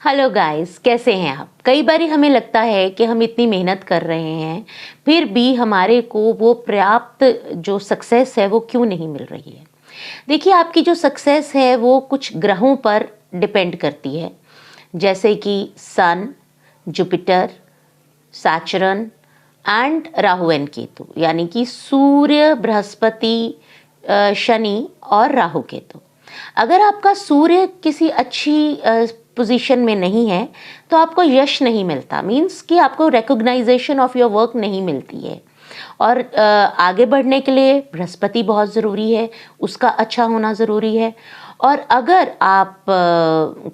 Hello guys, कैसे हैं आप। कई बार हमें लगता है कि हम इतनी मेहनत कर रहे हैं फिर भी हमारे को वो पर्याप्त जो सक्सेस है वो क्यों नहीं मिल रही है। देखिए, आपकी जो सक्सेस है वो कुछ ग्रहों पर डिपेंड करती है, जैसे कि sun, Jupiter, Saturn and Rahu and Ketu, यानी कि सूर्य, बृहस्पति, शनि और राहु केतु। अगर आपका सूर्य किसी अच्छी पोजीशन में नहीं है तो आपको यश नहीं मिलता, मीन्स कि आपको रिकॉग्नाइजेशन ऑफ योर वर्क नहीं मिलती है। और आगे बढ़ने के लिए बृहस्पति बहुत ज़रूरी है, उसका अच्छा होना ज़रूरी है। और अगर आप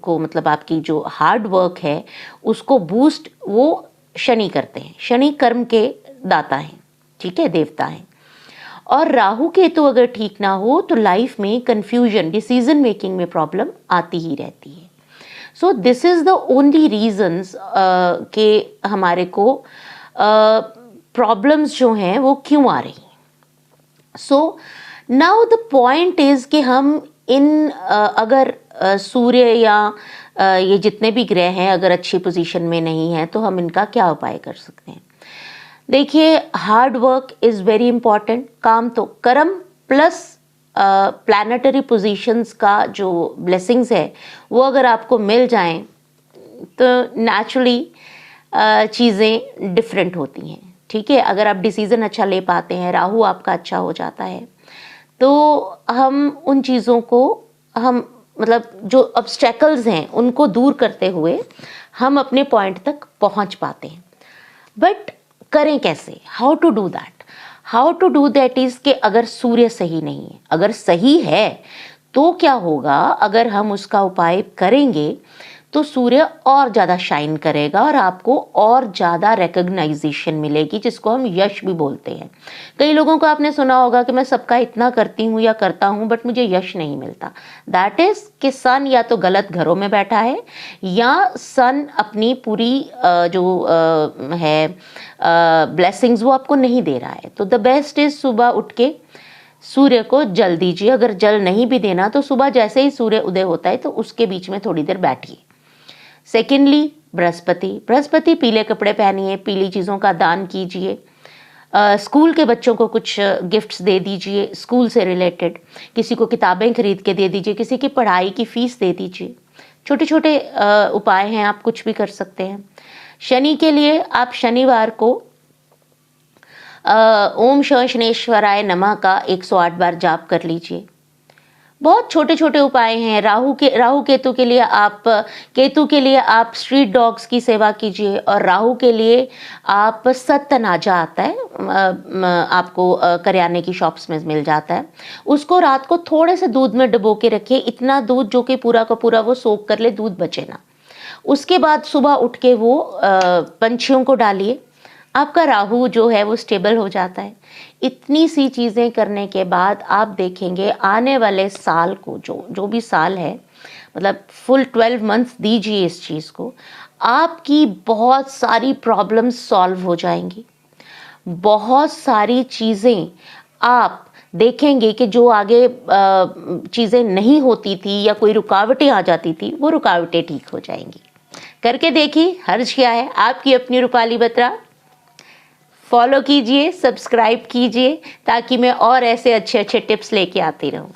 को मतलब आपकी जो हार्ड वर्क है उसको बूस्ट वो शनि करते हैं। शनि कर्म के दाता हैं, ठीक है, देवता हैं। और राहु केतु अगर ठीक ना हो तो लाइफ में कंफ्यूजन, डिसीजन मेकिंग में प्रॉब्लम आती ही रहती है। So this is the only reasons कि हमारे को प्रॉब्लम्स जो हैं वो क्यों आ रही हैं। So now the point is कि हम इन अगर सूर्य या ये जितने भी ग्रह हैं अगर अच्छी पोजीशन में नहीं हैं तो हम इनका क्या उपाय कर सकते हैं। देखिए, hard work is very important. काम तो कर्म प्लस प्लैनेटरी पोजीशंस का जो ब्लेसिंग्स है वो अगर आपको मिल जाएं तो नेचुरली चीज़ें डिफरेंट होती हैं, ठीक है। अगर आप डिसीज़न अच्छा ले पाते हैं, राहु आपका अच्छा हो जाता है, तो हम उन चीज़ों को हम मतलब जो ऑब्स्टेकल्स हैं उनको दूर करते हुए हम अपने पॉइंट तक पहुंच पाते हैं। बट करें कैसे, how to do that is कि अगर सूर्य सही नहीं है, अगर सही है तो क्या होगा, अगर हम उसका उपाय करेंगे तो सूर्य और ज़्यादा शाइन करेगा और आपको और ज़्यादा रिकग्नाइजेशन मिलेगी, जिसको हम यश भी बोलते हैं। कई लोगों को आपने सुना होगा कि मैं सबका इतना करती हूँ या करता हूँ बट मुझे यश नहीं मिलता। दैट इज़ कि सन या तो गलत घरों में बैठा है या सन अपनी पूरी जो है ब्लेसिंग्स वो आपको नहीं दे रहा है। तो द बेस्ट इज़ सुबह उठ के सूर्य को जल दीजिए। अगर जल नहीं भी देना तो सुबह जैसे ही सूर्य उदय होता है तो उसके बीच में थोड़ी देर बैठिए। सेकेंडली, बृहस्पति पीले कपड़े पहनिए, पीली चीज़ों का दान कीजिए। स्कूल के बच्चों को कुछ गिफ्ट्स दे दीजिए, स्कूल से रिलेटेड किसी को किताबें खरीद के दे दीजिए, किसी की पढ़ाई की फीस दे दीजिए। छोटे छोटे उपाय हैं, आप कुछ भी कर सकते हैं। शनि के लिए आप शनिवार को ओम शनेश्वराय नमः का 108 बार जाप कर लीजिए। बहुत छोटे छोटे उपाय हैं। राहु केतु के लिए आप स्ट्रीट डॉग्स की सेवा कीजिए और राहु के लिए आप सत्तनाजा आता है, आपको करियाने की शॉप्स में मिल जाता है, उसको रात को थोड़े से दूध में डुबो के रखिए, इतना दूध जो कि पूरा का पूरा वो सोख कर ले, दूध बचे ना। उसके बाद सुबह उठ के वो पंछियों को डालिए, आपका राहु जो है वो स्टेबल हो जाता है। इतनी सी चीज़ें करने के बाद आप देखेंगे आने वाले साल को, जो भी साल है, मतलब फुल 12 मंथ्स दीजिए इस चीज़ को, आपकी बहुत सारी प्रॉब्लम्स सॉल्व हो जाएंगी। बहुत सारी चीज़ें आप देखेंगे कि जो आगे चीज़ें नहीं होती थी या कोई रुकावटें आ जाती थी वो रुकावटें ठीक हो जाएंगी। करके देखिए, हर्ज क्या है। आपकी अपनी रूपाली बत्रा। फॉलो कीजिए, सब्सक्राइब कीजिए ताकि मैं और ऐसे अच्छे अच्छे टिप्स लेके आती रहूं।